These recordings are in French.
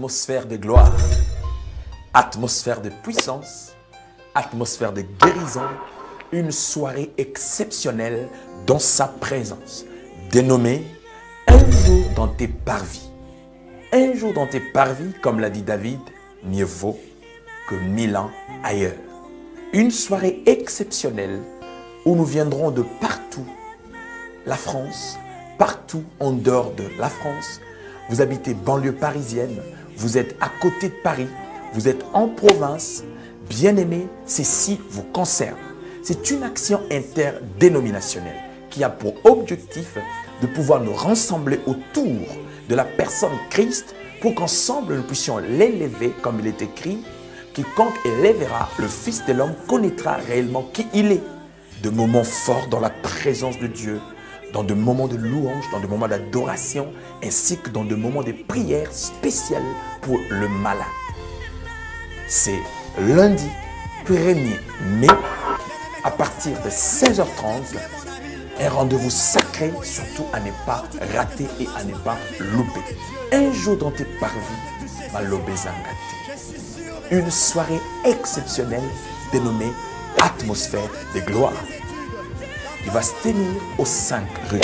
atmosphère de gloire, atmosphère de puissance, atmosphère de guérison, une soirée exceptionnelle dans sa présence, dénommée un jour dans tes parvis. Un jour dans tes parvis, comme l'a dit David, mieux vaut que 1000 ans ailleurs. Une soirée exceptionnelle où nous viendrons de partout, la France, partout en dehors de la France. Vous habitez banlieue parisienne, vous êtes à côté de Paris, vous êtes en province, bien-aimés, ceci vous concerne. C'est une action interdénominationnelle qui a pour objectif de pouvoir nous rassembler autour de la personne Christ pour qu'ensemble nous puissions l'élever comme il est écrit. Quiconque élèvera le Fils de l'homme connaîtra réellement qui il est. De moments forts dans la présence de Dieu, dans des moments de louange, dans des moments d'adoration, ainsi que dans des moments de prière spéciales pour le malade. C'est lundi 1er mai, à partir de 16h30, un rendez-vous sacré, surtout à ne pas rater et à ne pas louper. Un jour dans tes parvis, Malobé Zangate. Une soirée exceptionnelle dénommée Atmosphère de gloire. Il va se tenir au 5 rue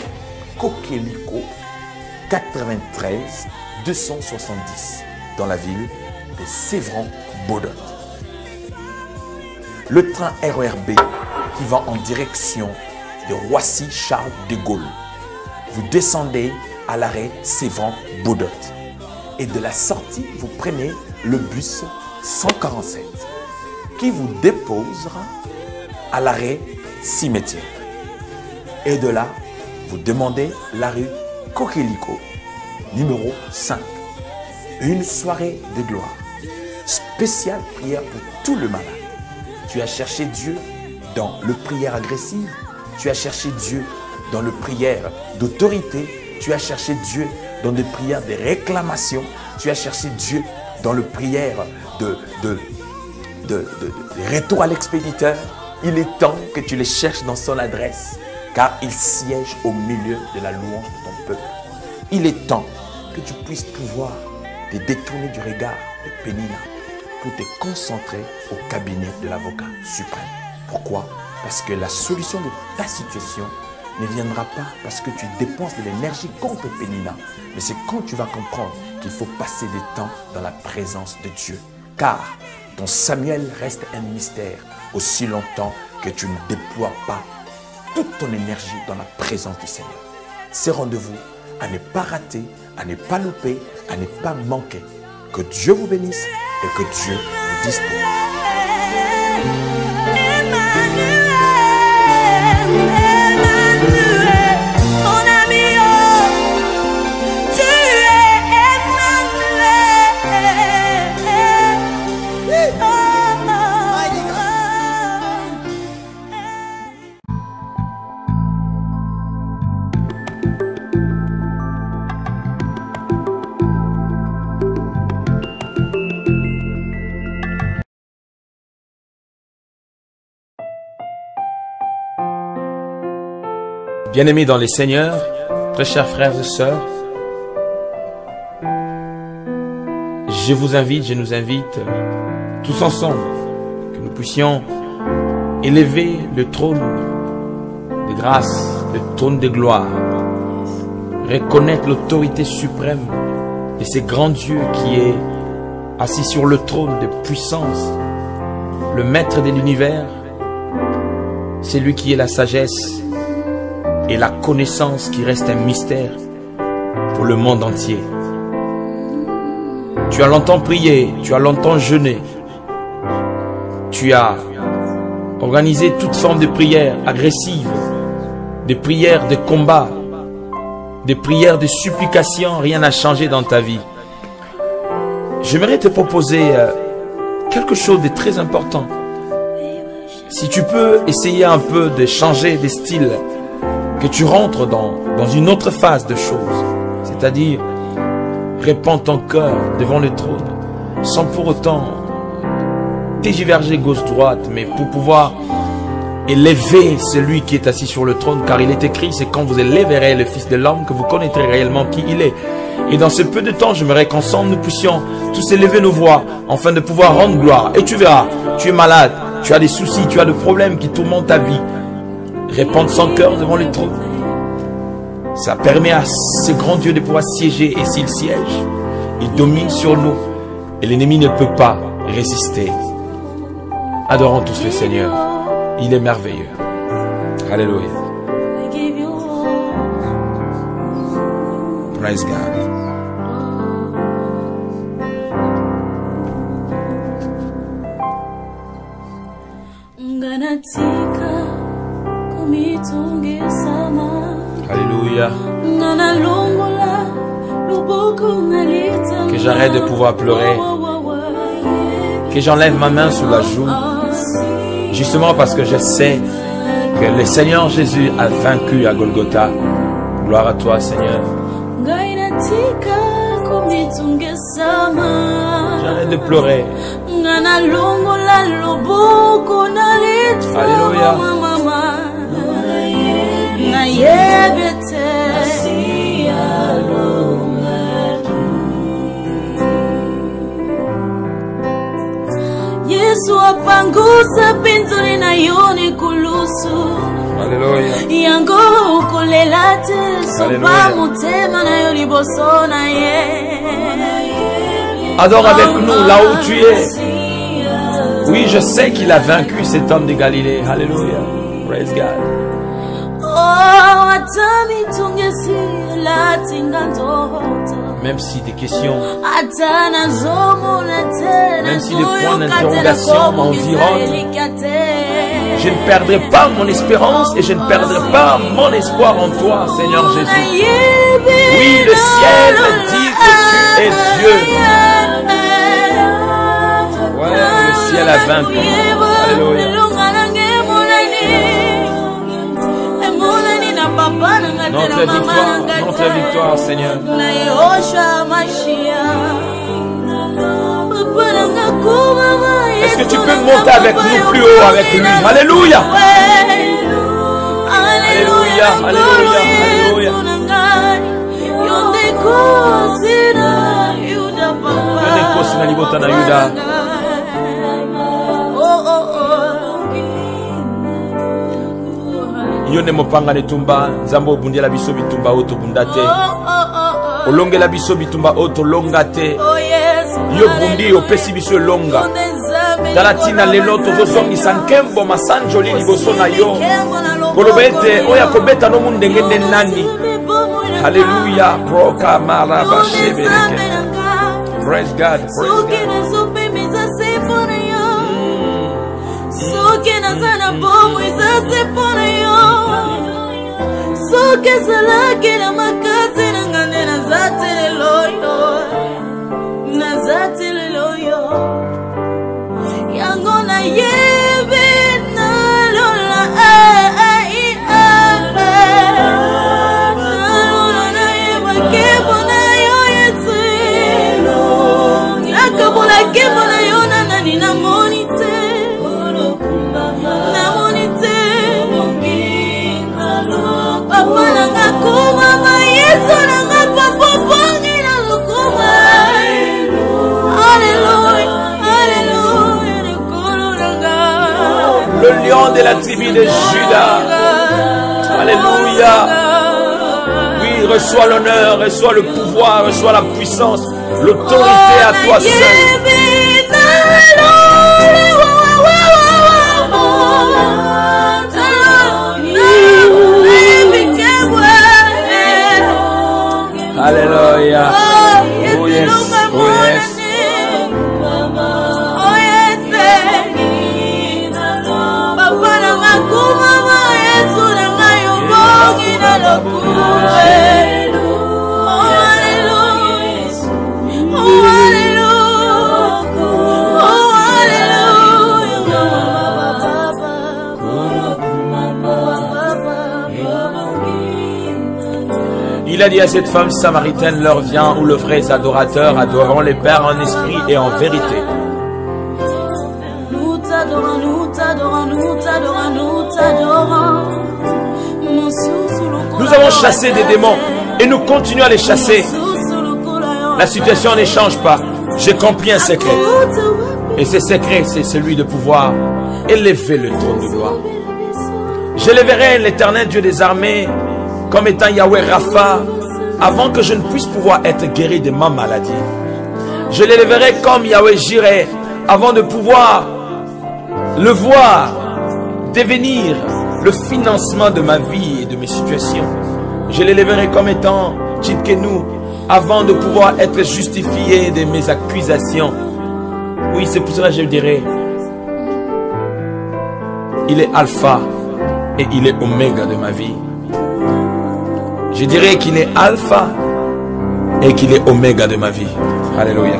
Coquelicot, 93 270, dans la ville de Sévran-Bodot. Le train RERB qui va en direction de Roissy-Charles de Gaulle. Vous descendez à l'arrêt Sévran-Bodot. Et de la sortie, vous prenez le bus 147 qui vous déposera à l'arrêt Cimetière. Et de là, vous demandez la rue Coquelicot, numéro 5. Une soirée de gloire. Spéciale prière pour tout le malade. Tu as cherché Dieu dans le prière agressive. Tu as cherché Dieu dans le prière d'autorité. Tu as cherché Dieu dans des prières de réclamation. Tu as cherché Dieu dans le prière de retour à l'expéditeur. Il est temps que tu les cherches dans son adresse, car il siège au milieu de la louange de ton peuple. Il est temps que tu puisses pouvoir te détourner du regard de Pénina pour te concentrer au cabinet de l'avocat suprême. Pourquoi? Parce que la solution de ta situation ne viendra pas parce que tu dépenses de l'énergie contre Pénina, mais c'est quand tu vas comprendre qu'il faut passer du temps dans la présence de Dieu. Car ton Samuel reste un mystère aussi longtemps que tu ne déploies pas toute ton énergie dans la présence du Seigneur. Ces rendez-vous à ne pas rater, à ne pas louper, à ne pas manquer. Que Dieu vous bénisse et que Dieu vous dispose. Bien-aimés dans les seigneurs, très chers frères et sœurs, je nous invite tous ensemble que nous puissions élever le trône de grâce, le trône de gloire, reconnaître l'autorité suprême de ce grand Dieu qui est assis sur le trône de puissance, le maître de l'univers. C'est lui qui est la sagesse et la connaissance qui reste un mystère pour le monde entier. Tu as longtemps prié, tu as longtemps jeûné, tu as organisé toute forme de prière agressive, des prières de combat, des prières de supplication, rien n'a changé dans ta vie. J'aimerais te proposer quelque chose de très important. Si tu peux essayer un peu de changer de style, que tu rentres dans une autre phase de choses, c'est-à-dire répandre ton cœur devant le trône, sans pour autant dégiverger gauche-droite, mais pour pouvoir Élevez celui qui est assis sur le trône, car il est écrit, c'est quand vous élèverez le Fils de l'homme que vous connaîtrez réellement qui il est. Et dans ce peu de temps, j'aimerais qu'ensemble nous puissions tous élever nos voix, afin de pouvoir rendre gloire. Et tu verras, tu es malade, tu as des soucis, tu as des problèmes qui tourmentent ta vie. Répandre son cœur devant le trône. Ça permet à ce grand Dieu de pouvoir siéger, et s'il siège, il domine sur nous, et l'ennemi ne peut pas résister. Adorons tous le Seigneur. Il est merveilleux. Alléluia. Praise God. Alléluia. Que j'arrête de pouvoir pleurer. Que j'enlève ma main sur la joue. Justement parce que je sais que le Seigneur Jésus a vaincu à Golgotha. Gloire à toi, Seigneur. J'arrête de pleurer. Alléluia. Yesu apangusa pinzuri na yoni kulusu. Alléluia. Yango ukulelate sopa mutema na yoni bosona ye. Adore avec nous là où tu es. Oui, je sais qu'il a vaincu cet homme de Galilée. Alléluia. Praise God. Oh, atami tungesi la tingantohota. Même si des questions, même si des points d'interrogation m'environnent, je ne perdrai pas mon espérance et je ne perdrai pas mon espoir en toi, Seigneur Jésus. Oui, le ciel dit que tu es Dieu. Ouais, le ciel a vaincu. Alléluia. Notre victoire, Seigneur. Est-ce que tu peux monter avec nous plus haut avec lui? Alléluia. Alléluia, alléluia, alléluia. Yone mopanga netumba nzambo bundia la biso bitumba oto bundate olonge la biso bitumba oto longate yo bundi opesi biso longa talatina lelo tozosongisa nkembo masanjoli liboso na yo kolobete oya kobeta no mundenge nde nani. Hallelujah. Broka maraba shebeleke. Praise God. Praise God. Le lion de la tribu de Juda. Alléluia. Oui, reçois l'honneur, reçois le pouvoir, reçois la puissance, l'autorité à toi seul. Alléluia. Oh yes, oh yes. Il a dit à cette femme samaritaine, l'heure vient où le vrai adorateur adoreront les pères en esprit et en vérité. Nous t'adorons, nous t'adorons, nous t'adorons, nous Nous avons chassé des démons et nous continuons à les chasser. La situation ne change pas. J'ai compris un secret. Et ce secret, c'est celui de pouvoir élever le trône de gloire. J'élèverai l'Éternel Dieu des armées comme étant Yahweh Rapha avant que je ne puisse pouvoir être guéri de ma maladie. Je l'élèverai comme Yahweh Jireh avant de pouvoir le voir devenir le financement de ma vie et de mes situations. Je l'élèverai comme étant Tchidkenu avant de pouvoir être justifié de mes accusations. Oui, c'est pour cela que je dirais, il est alpha et il est oméga de ma vie. Je dirais qu'il est alpha et qu'il est oméga de ma vie. Alléluia.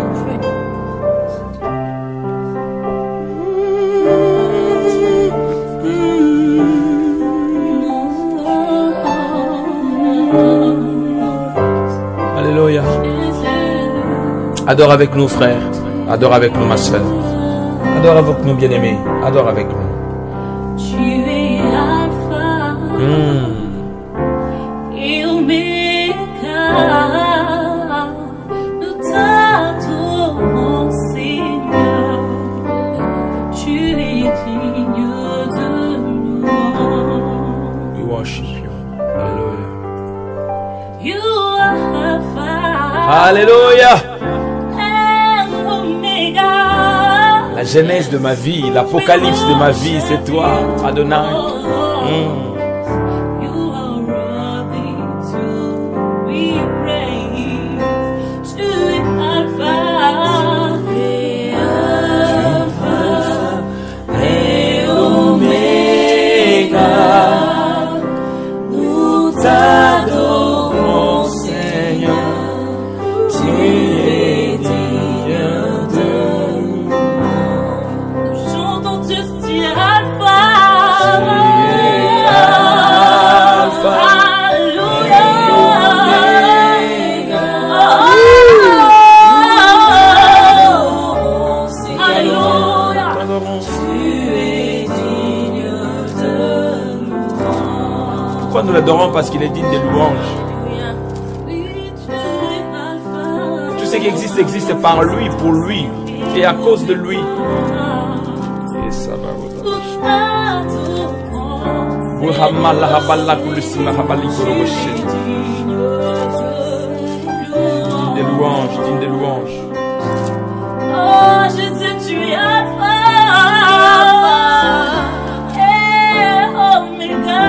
Alléluia. Adore avec nous, frères. Adore avec nous, ma soeur. Adore avec nous, bien-aimés. Adore avec nous. Tu es Alpha et Oméga. Nous t'adorons, Seigneur. Tu es digne de nous. We worship you. Alléluia. You are Alpha. Alléluia. And Omega. La genèse de ma vie, l'apocalypse de ma vie, c'est toi, Adonai. You are worthy to be praised. Tu es Alpha et Oméga. Nous t'adorons, Seigneur. Tu es digne de nous. Chantons tous, tu es Alpha. Alléluia. Alléluia. Tu es digne de louange. Pourquoi nous l'adorons? Parce qu'il est digne des louanges. Tout ce qui existe, existe par lui, pour lui, et à cause de lui. Et ça va vous digne des louanges, digne des louanges. Oh Jésus, tu es Alpha et Oméga.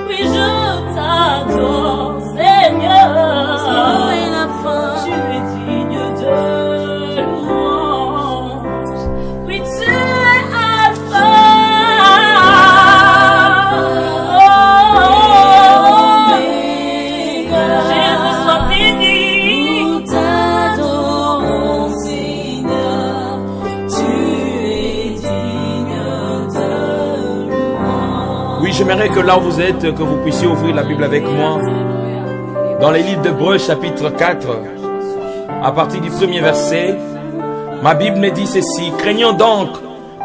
Oui, je t'adore, Seigneur. Tu es digne de louange. Oui, tu es Alpha. Jésus, sois béni. Nous t'adorons, Seigneur. Tu es digne de louange. Oui, j'aimerais que là où vous êtes, que vous puissiez ouvrir la Bible avec moi. Dans les livres d'Hébreux, chapitre 4, à partir du premier verset, ma Bible me dit ceci: craignons donc,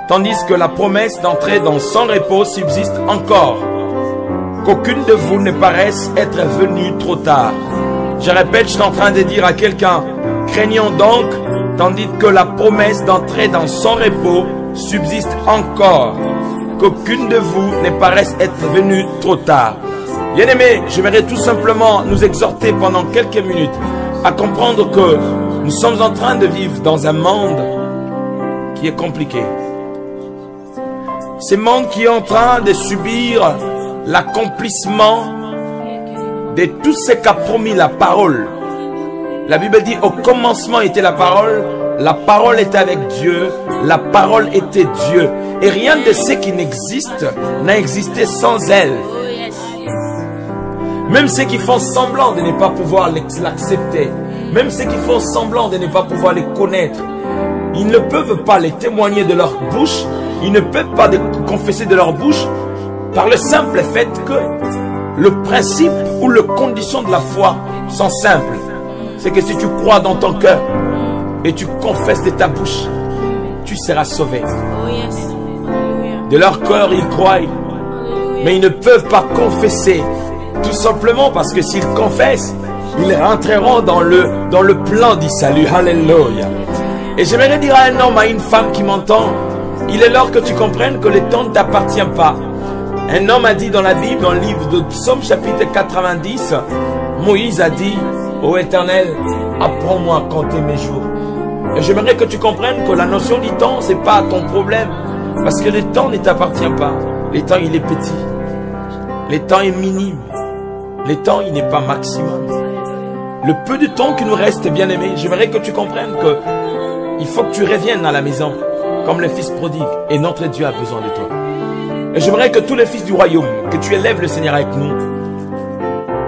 tandis que la promesse d'entrer dans son repos subsiste encore, qu'aucune de vous ne paraisse être venue trop tard. Je répète, je suis en train de dire à quelqu'un: craignons donc, tandis que la promesse d'entrer dans son repos subsiste encore, qu'aucune de vous ne paraisse être venue trop tard. Bien-aimés, j'aimerais tout simplement nous exhorter pendant quelques minutes à comprendre que nous sommes en train de vivre dans un monde qui est compliqué. Ce monde qui est en train de subir l'accomplissement de tout ce qu'a promis la parole. La Bible dit: au commencement était la parole était avec Dieu, la parole était Dieu. Et rien de ce qui n'existe n'a existé sans elle. Même ceux qui font semblant de ne pas pouvoir l'accepter, même ceux qui font semblant de ne pas pouvoir les connaître, ils ne peuvent pas les témoigner de leur bouche, ils ne peuvent pas les confesser de leur bouche, par le simple fait que le principe ou les conditions de la foi sont simples. C'est que si tu crois dans ton cœur et tu confesses de ta bouche, tu seras sauvé. De leur cœur, ils croient. Mais ils ne peuvent pas confesser. Tout simplement parce que s'ils confessent, ils rentreront dans le plan du salut. Alléluia. Et j'aimerais dire à un homme, à une femme qui m'entend, il est l'heure que tu comprennes que le temps ne t'appartient pas. Un homme a dit dans la Bible, dans le livre de Psaume chapitre 90, Moïse a dit, ô Éternel, apprends-moi à compter mes jours. Et j'aimerais que tu comprennes que la notion du temps, ce n'est pas ton problème. Parce que le temps ne t'appartient pas. Le temps, il est petit. Le temps est minime. Le temps, il n'est pas maximum. Le peu de temps qui nous reste, bien aimé, j'aimerais que tu comprennes que il faut que tu reviennes à la maison, comme le fils prodigue. Et notre Dieu a besoin de toi. Et j'aimerais que tous les fils du royaume, que tu élèves le Seigneur avec nous,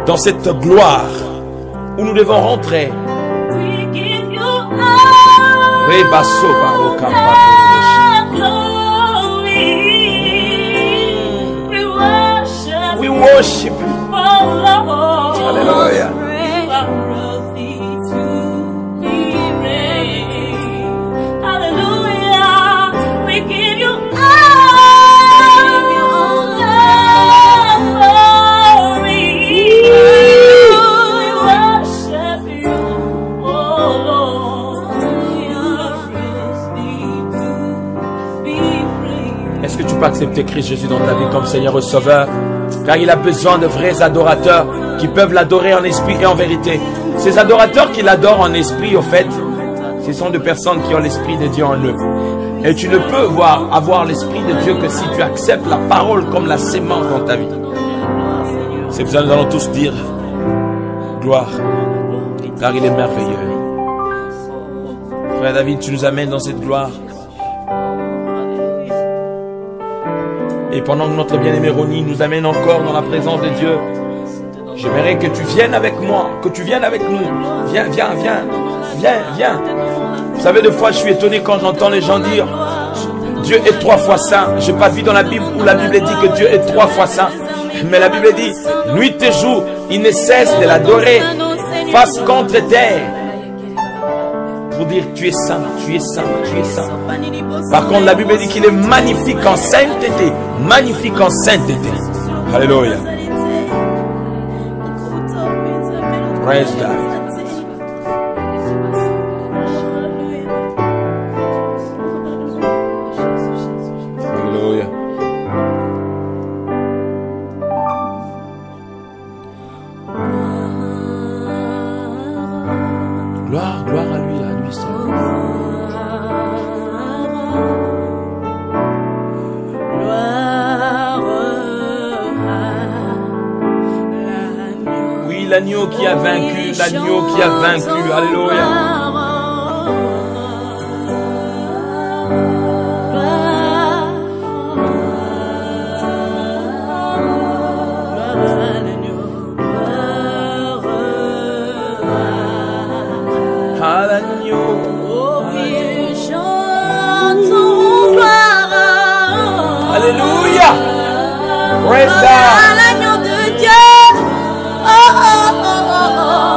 dans cette gloire, où nous devons rentrer. We worship you. Hallelujah. Est-ce que tu peux accepter Christ Jésus dans ta vie comme Seigneur et Sauveur? Car il a besoin de vrais adorateurs qui peuvent l'adorer en esprit et en vérité. Ces adorateurs qui l'adorent en esprit, au fait, ce sont des personnes qui ont l'esprit de Dieu en eux. Et tu ne peux avoir l'esprit de Dieu que si tu acceptes la parole comme la sémence dans ta vie. C'est pour ça que nous allons tous dire gloire, car il est merveilleux. Frère David, tu nous amènes dans cette gloire. Et pendant que notre bien-aimé Ronnie nous amène encore dans la présence de Dieu, j'aimerais que tu viennes avec moi, que tu viennes avec nous. Viens, viens, viens, viens, viens. Vous savez, des fois, je suis étonné quand j'entends les gens dire Dieu est 3 fois saint. Je n'ai pas vu dans la Bible où la Bible dit que Dieu est 3 fois saint. Mais la Bible dit, nuit et jour, il ne cesse de l'adorer, face contre terre. Pour dire tu es saint, tu es saint, tu es saint. Par contre, la Bible dit qu'il est magnifique en sainteté. Magnifique en sainteté. Alléluia. Praise God. Alléluia. Gloire, gloire à lui seul. Oui, l'agneau qui a vaincu, l'agneau qui a vaincu. Alléluia. Alléluia. Praise God. L'agneau de Dieu. Oh, oh, oh, oh, oh.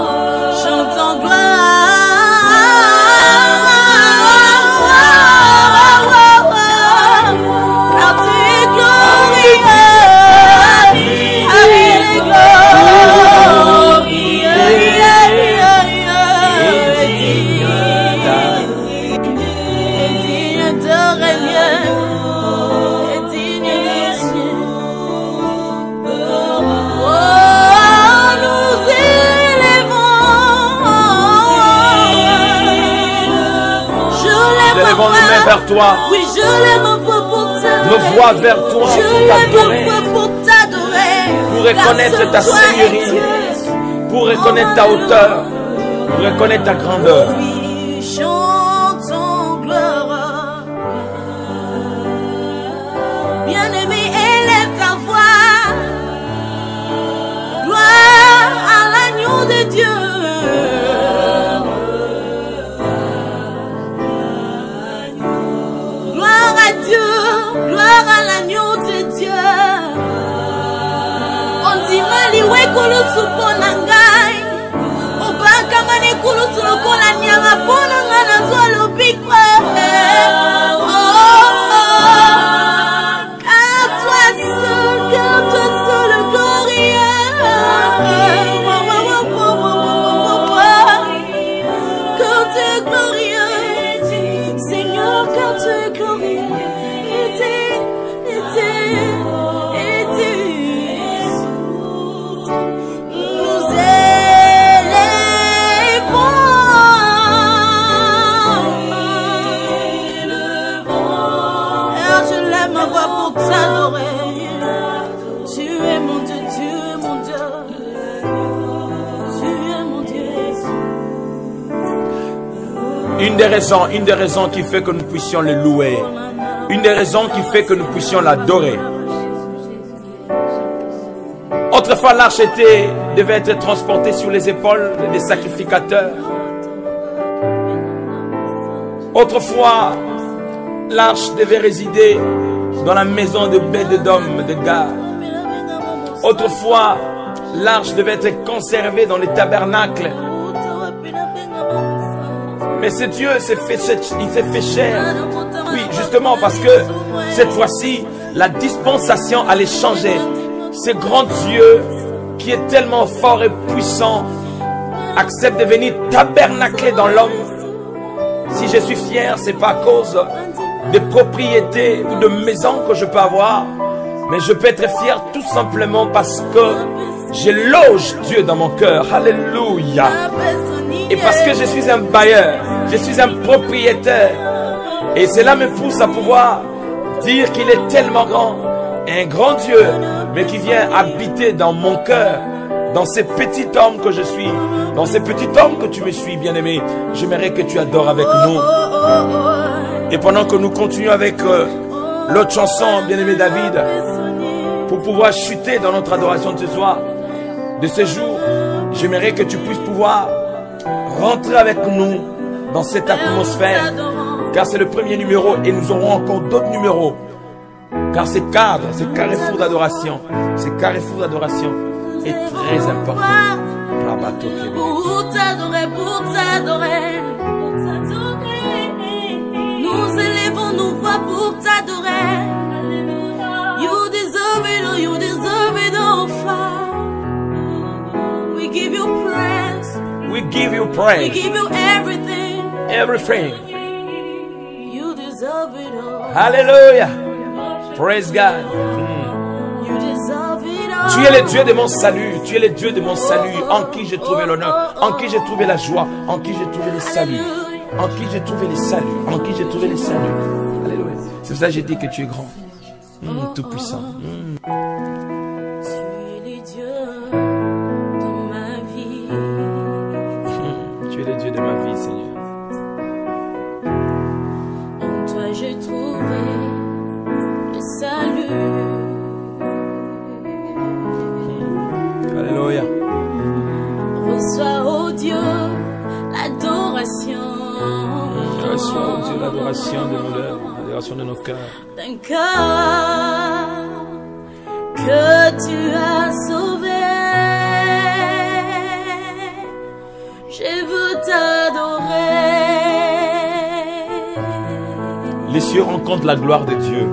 Chantons gloire. Car tu es glorieux. Lèvons nos mains vers toi. Oui, je lève ma voix pour t'adorer. Nos voix vers toi Je pour lève t'adorer. ma voix pour t'adorer. Pour reconnaître ta seigneurie. Pour reconnaître ta hauteur. Pour reconnaître ta grandeur. Oui, chantons gloire. Bien-aimé, élève ta voix. Gloire à l'agneau de Dieu. Gloire à l'agneau de Dieu. On dit maliwe kulu suponangai. Obaka mane kulu tulokola nyama pona ngana zwa glorieux, et tu nous élèvons. Alors je lève ma voix pour t'adorer. Tu es mon Dieu, tu es mon Dieu. Tu es mon Dieu. Une des raisons qui fait que nous puissions le louer. Une des raisons qui fait que nous puissions l'adorer. Autrefois, l'arche devait être transportée sur les épaules des sacrificateurs. Autrefois, l'arche devait résider dans la maison de Bédédom de Gad. Autrefois, l'arche devait être conservée dans les tabernacles. Mais ce Dieu il s'est fait chair. Oui, justement parce que cette fois-ci, la dispensation allait changer. Ce grand Dieu qui est tellement fort et puissant accepte de venir tabernacler dans l'homme. Si je suis fier, c'est pas à cause de propriétés ou de maisons que je peux avoir, mais je peux être fier tout simplement parce que je loge Dieu dans mon cœur. Alléluia. Et parce que je suis un bailleur, je suis un propriétaire. Et cela me pousse à pouvoir dire qu'il est tellement grand, un grand Dieu, mais qui vient habiter dans mon cœur, dans ce petit homme que je suis, dans ce petit homme que tu me suis, bien-aimé. J'aimerais que tu adores avec nous. Et pendant que nous continuons avec l'autre chanson, bien-aimé David, pour pouvoir chuter dans notre adoration de ce soir, de ce jour, j'aimerais que tu puisses pouvoir rentrer avec nous dans cette atmosphère, car c'est le premier numéro et nous aurons encore d'autres numéros, car ce cadre, ce carrefour d'adoration est très important. Pour t'adorer, nous élevons nos voix pour t'adorer. You deserve it, oh, you deserve it, oh Father. We give you praise. We give you praise. We give you everything. Everything. You deserve it all. Hallelujah. Praise God. You deserve it all. Tu es le Dieu de mon salut. Tu es le Dieu de mon salut. En qui j'ai trouvé l'honneur. En qui j'ai trouvé la joie. En qui j'ai trouvé le salut. En qui j'ai trouvé le salut. En qui j'ai trouvé le salut. Alléluia. C'est pour ça que j'ai dit que tu es grand. Tout puissant. Tu es le Dieu de ma vie. Tu es le Dieu de ma vie, Seigneur. En toi j'ai trouvé le salut. Alléluia. Reçois, oh Dieu, l'adoration. Reçois, oh Dieu, l'adoration de nos lèvres, l'adoration de nos cœurs. D'un cœur que tu as sauvé. Je veux t'adorer. Les cieux rencontrent la gloire de Dieu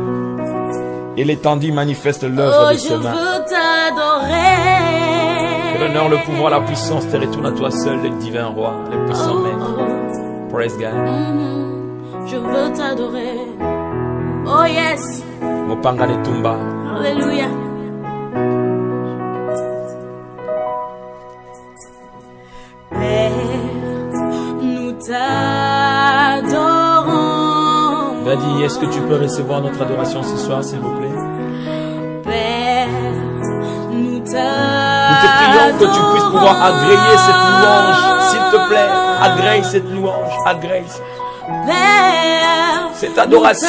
et l'étendue manifeste l'œuvre de ses mains. Je veux t'adorer. Que l'honneur, le pouvoir, la puissance te retournent à toi seul, le divin roi, le puissant maître. Praise God. Je veux t'adorer. Oh yes. Mopanga ne tumba. Alléluia. Père, nous t'adorons. Daddy, est-ce que tu peux recevoir notre adoration ce soir, s'il vous plaît? Père, nous Nous te prions que tu puisses pouvoir agréer cette louange, s'il te plaît. Agrée cette louange, agrée Père, cette adoration.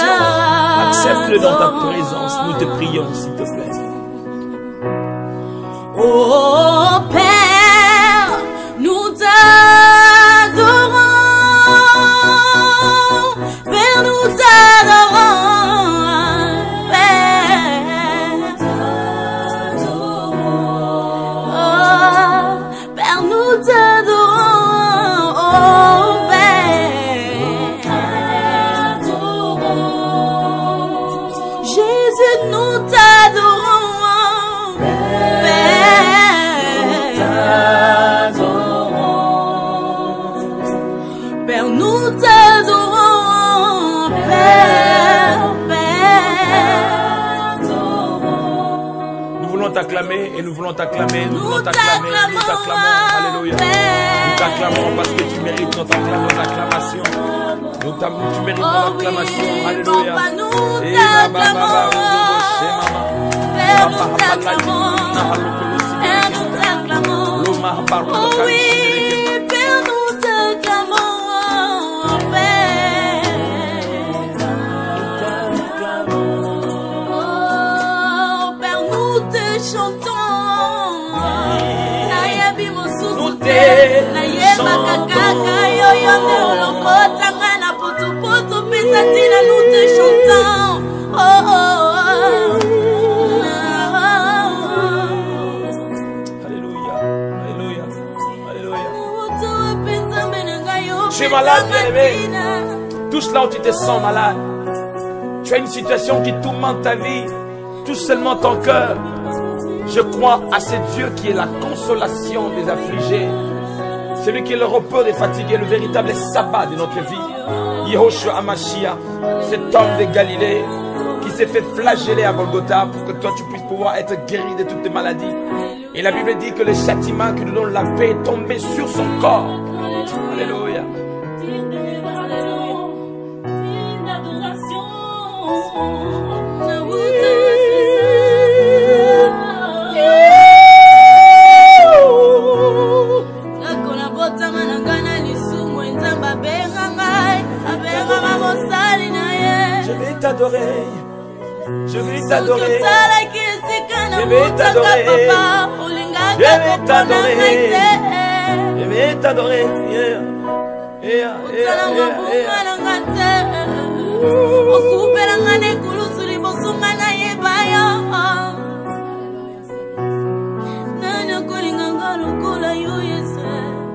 Accepte-le dans ta présence. Nous te prions, s'il te plaît. Oh Père, nous t'adorons. Père, nous t'adorons. Père, nous t'adorons. Oh Père, Jésus, nous t'adorons. Père, t'acclamer et nous voulons t'acclamer, nous voulons t'acclamer, nous t'acclamons, alléluia. Nous t'acclamons parce que tu mérites notre acclamation. Tu mérites notre acclamation, alléluia. Et nous te chantons. Oh, oh, oh. Alléluia, alléluia, alléluia. Tu es malade, bien-aimé. Tout cela où tu te sens malade. Tu as une situation qui tourmente ta vie, tout seulement ton cœur. Je crois à ce Dieu qui est la consolation des affligés. Celui qui est le repos des fatigués, le véritable sabbat de notre vie. Yehoshua Hamashiach, cet homme de Galilée qui s'est fait flageller à Golgotha pour que toi tu puisses pouvoir être guéri de toutes tes maladies. Et la Bible dit que le châtiment qui nous donne la paix est tombé sur son corps. Alléluia. Je vais t'adorer, je vais t'adorer, je vais t'adorer, je vais t'adorer, je vais t'adorer.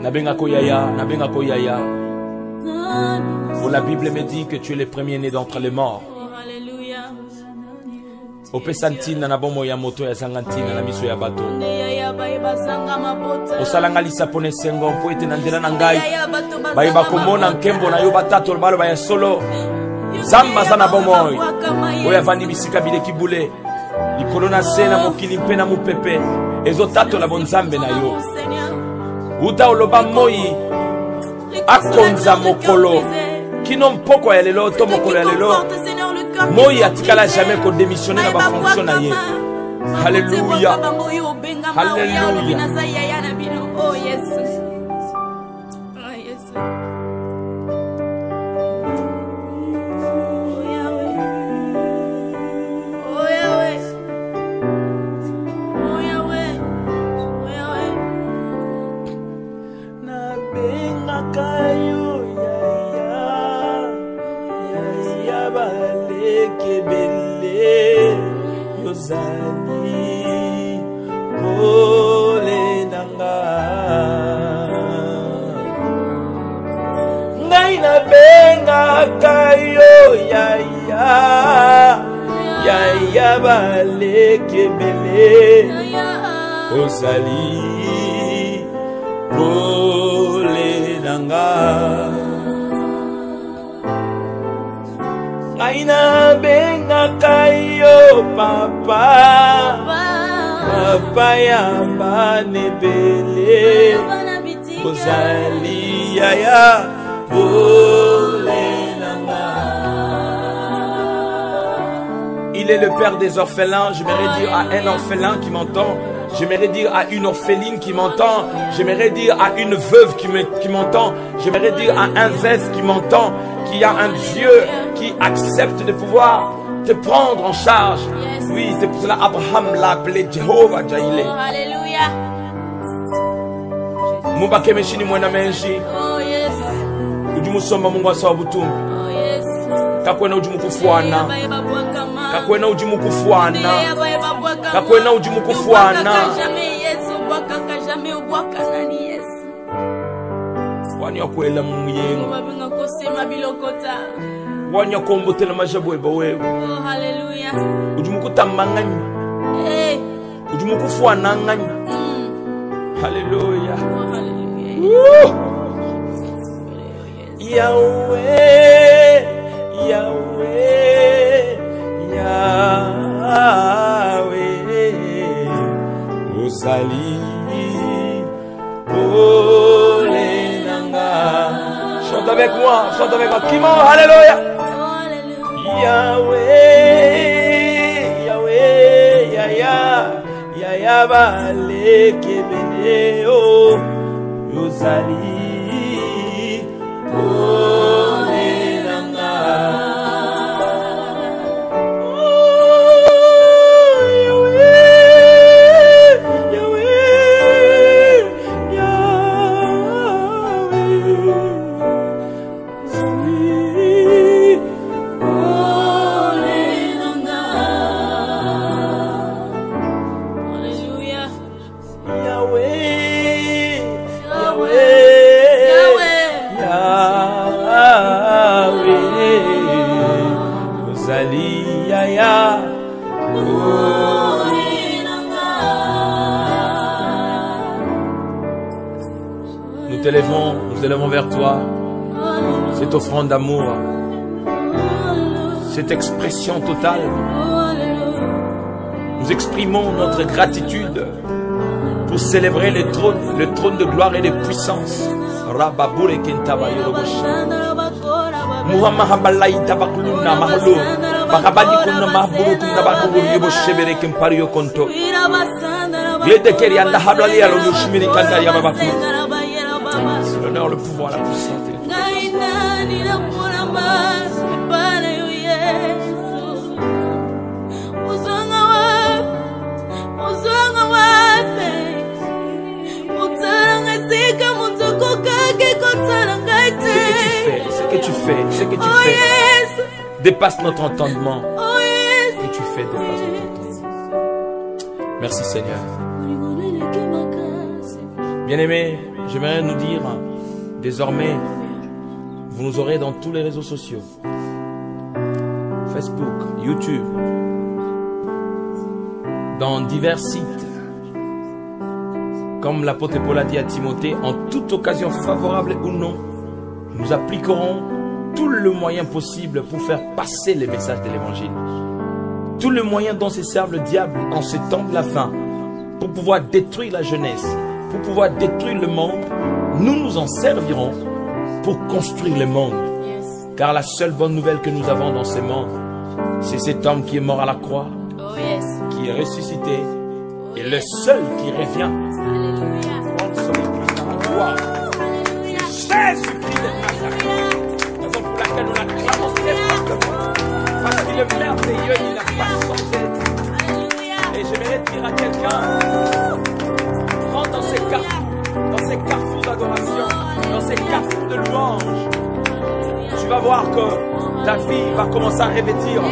Nabenga koyaya, nabenga koyaya. Pour la Bible me dit que tu es le premier-né d'entre les morts. Opesantina na bomo ya moto ya sangantina na miso ya bato. Osalanga lisapone sengo mpo ete na nzela na ngai. Bayeba komona nkembo na yo batato balo ba ya solo. Zamba za na bomoy. Oya vandi bisika bileki bule. Likolo na se na mokili mpe na mupepe. Ezotato la bonzambe na yo. Uta oloba moyi. Akonza mokolo. Kino mpoko ya lelo to mokolo ya lelo. Moyi atikala jamais ko démissionner na ba fonction na ye. Alléluia. Alléluia. Oh yes. Oh yes. Oh Yahweh. Oh Yahweh. Oh Yahweh. Na benga kayo ya balekebele yozali kole nanga ngai na benga kayo ya balekebele ozali kole nanga aina benga kayo papa papa ya banebele ozali yaya pole nanga. Il est le père des orphelins. J'aimerais dire à un orphelin qui m'entend. J'aimerais dire à une orpheline qui m'entend. J'aimerais dire à une veuve qui m'entend. J'aimerais dire à un veuf qui m'entend. Qu'il y a un Dieu qui accepte de pouvoir te prendre en charge. Oui, c'est pour cela Abraham l'a appelé Jehovah Jaïle. Alléluia. Mubake meshini mwana menji. Oh yes. Ujumusomba Mungu asawa butumbi. Oh yes. Kakwena ujimukufuana. Kakwena ujimukufuana. Kakwena ujimukufuana. Wanya kwela muyengo. Wanya kombotela majabwe bawe. Oh hallelujah. Ujimukuta manganyi. Eh. Ujimukufuana nganyi. Hallelujah. Oh hallelujah. Yahweh, Yahweh, Yahweh, avec moi, chante avec moi. Kimon, alléluia. Yahweh, Yahweh, Yaya, Yaya Bale Kebene, oh, Yozali, oh, Nenanga. Nous élevons vers toi cette offrande d'amour, cette expression totale. Nous exprimons notre gratitude pour célébrer le trône de gloire et de puissance. L'honneur, le pouvoir, la puissance. Ce que tu fais dépasse notre entendement. Ce que tu fais dépasse notre entendement. Merci Seigneur. Bien-aimés, j'aimerais nous dire, désormais, vous nous aurez dans tous les réseaux sociaux. Facebook, YouTube, dans divers sites. Comme l'apôtre Paul a dit à Timothée, en toute occasion favorable ou non, nous appliquerons tout le moyen possible pour faire passer les messages de l'évangile. Tout le moyen dont se serve le diable en ce temps de la fin, pour pouvoir détruire la jeunesse, pour pouvoir détruire le monde, nous nous en servirons pour construire le monde. Car la seule bonne nouvelle que nous avons dans ce monde, c'est cet homme qui est mort à la croix, qui est ressuscité, et le seul qui revient. Jésus-Christ de Nazareth, raison pour laquelle nous l'acclamons très fortement, parce qu'il est merveilleux, il n'a pas changé. Et j'aimerais dire à quelqu'un, rentre dans ces carrefours d'adoration, dans ces carrefours de louange, tu vas voir que ta vie va commencer à revêtir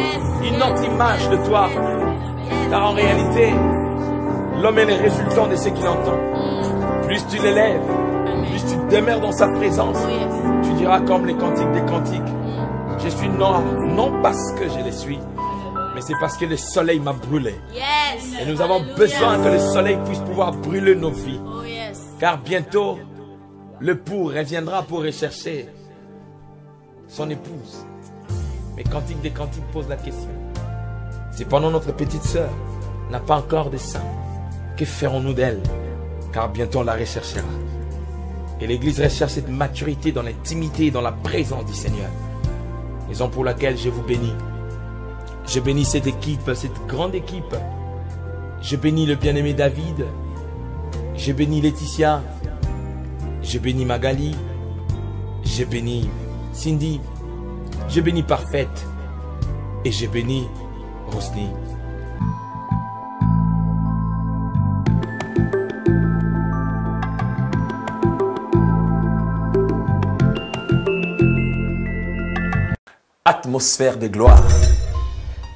une autre image de toi. Car en réalité, l'homme est le résultat de ce qu'il entend. Plus tu l'élèves, plus tu demeures dans sa présence, tu diras comme les cantiques des cantiques, je suis noir, non parce que je le suis, mais c'est parce que le soleil m'a brûlé. Et nous avons besoin que le soleil puisse pouvoir brûler nos vies. Car bientôt, le pour reviendra pour rechercher son épouse. Mais Cantique des Cantiques pose la question. Cependant, notre petite sœur n'a pas encore de sein. Que ferons-nous d'elle? Car bientôt on la recherchera. Et l'Église recherche cette maturité dans l'intimité et dans la présence du Seigneur. Raison pour laquelle je vous bénis. Je bénis cette équipe, cette grande équipe. Je bénis le bien-aimé David. Je bénis Laetitia. Je bénis Magali. Je bénis Cindy. Je bénis Parfaite. Et je bénis Rosny. Atmosphère de gloire,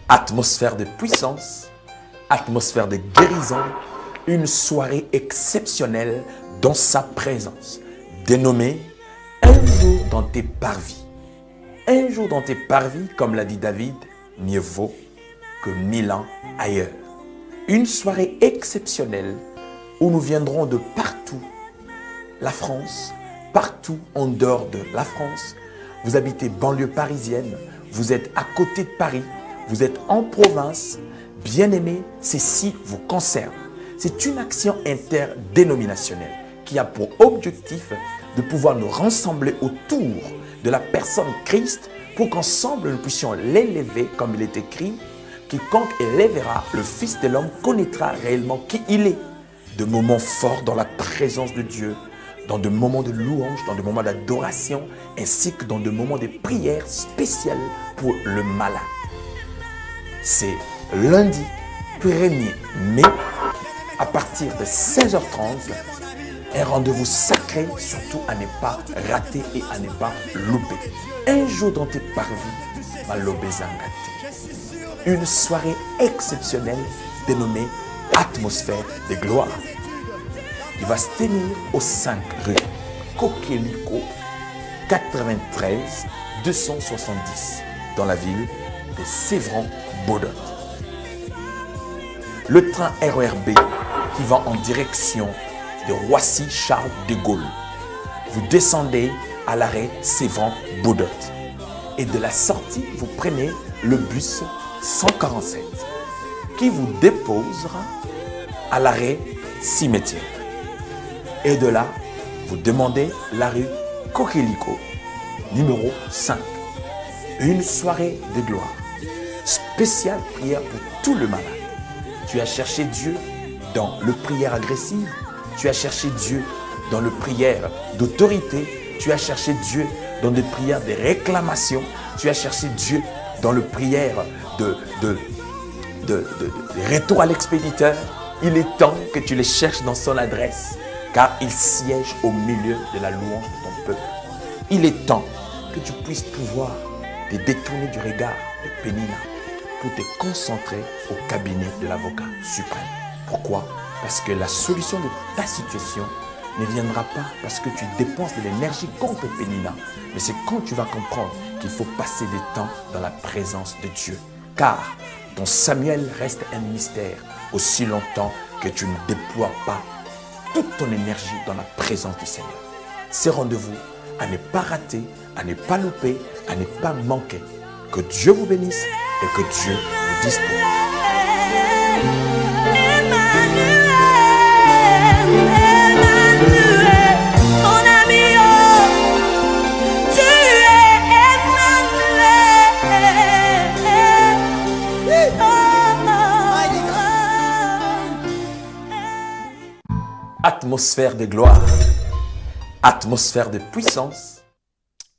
atmosphère de puissance, atmosphère de guérison, une soirée exceptionnelle dans sa présence, dénommée un jour dans tes parvis. Un jour dans tes parvis, comme l'a dit David, mieux vaut que 1000 ans ailleurs. Une soirée exceptionnelle où nous viendrons de partout, la France, partout en dehors de la France. Vous habitez banlieue parisienne, vous êtes à côté de Paris, vous êtes en province, bien-aimés, ceci vous concerne. C'est une action interdénominationnelle. qui a pour objectif de pouvoir nous rassembler autour de la personne Christ pour qu'ensemble nous puissions l'élever comme il est écrit. Quiconque élèvera le Fils de l'homme connaîtra réellement qui il est. De moments forts dans la présence de Dieu, dans des moments de louange, dans des moments d'adoration, ainsi que dans des moments de prière spéciales pour le malade. C'est lundi 1er mai, à partir de 16h30, un rendez-vous sacré, surtout à ne pas rater et à ne pas louper. Un jour dans tes parvis, Malobé Zangate. Une soirée exceptionnelle dénommée Atmosphère de gloire. Il va se tenir au 5 rue Kokeliko, 93 270, dans la ville de Sévran-Bodot. Le train RERB qui va en direction de Roissy-Charles de Gaulle. Vous descendez à l'arrêt Sévran-Bodot. Et de la sortie, vous prenez le bus 147 qui vous déposera à l'arrêt Cimetière. Et de là, vous demandez la rue Kokeliko, numéro 5. Une soirée de gloire. Spéciale prière pour tout le malade. Tu as cherché Dieu dans le prière agressive. Tu as cherché Dieu dans le prière d'autorité. Tu as cherché Dieu dans des prières de réclamation. Tu as cherché Dieu dans le prière de retour à l'expéditeur. Il est temps que tu les cherches dans son adresse, car il siège au milieu de la louange de ton peuple. Il est temps que tu puisses pouvoir te détourner du regard de Pénina pour te concentrer au cabinet de l'avocat suprême. Pourquoi? Parce que la solution de ta situation ne viendra pas parce que tu dépenses de l'énergie contre Pénina, mais c'est quand tu vas comprendre qu'il faut passer du temps dans la présence de Dieu. Car ton Samuel reste un mystère aussi longtemps que tu ne déploies pas toute ton énergie dans la présence du Seigneur. Ces rendez-vous à ne pas rater, à ne pas louper, à ne pas manquer. Que Dieu vous bénisse et que Dieu vous dispose. Atmosphère de gloire, atmosphère de puissance.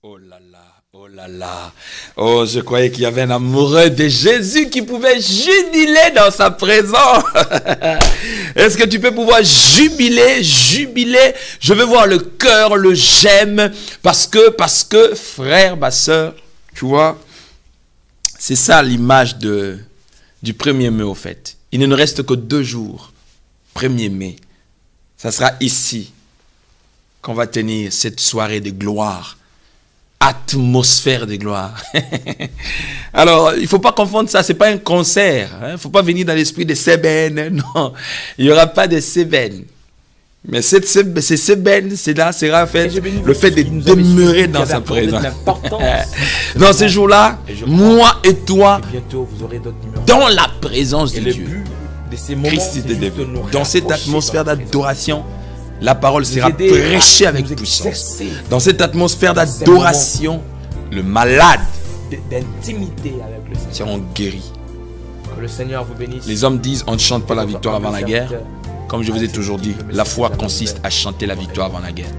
Oh là là, oh là là. Oh, je croyais qu'il y avait un amoureux de Jésus qui pouvait jubiler dans sa présence. Est-ce que tu peux pouvoir jubiler? Je veux voir le cœur, le j'aime. Parce que, frère, ma soeur, tu vois, c'est ça l'image du 1er mai au fait. Il ne nous reste que 2 jours. 1er mai. Ça sera ici qu'on va tenir cette soirée de gloire. Atmosphère de gloire. Alors, il ne faut pas confondre ça. Ce n'est pas un concert. Il ne faut pas venir dans l'esprit de sébène. Non, il n'y aura pas de sébène. Mais ces sébène, cela sera fait le fait de demeurer dans sa présence. Dans ces jours-là, moi et toi, dans la présence de Dieu. Christ est élevé. Dans cette atmosphère d'adoration, la parole sera prêchée avec puissance. Dans cette atmosphère d'adoration, le malade seront guéris. Que le Seigneur vous bénisse. Les hommes disent on ne chante pas la victoire avant la guerre. Comme je vous ai toujours dit, la foi consiste à chanter la victoire avant la guerre.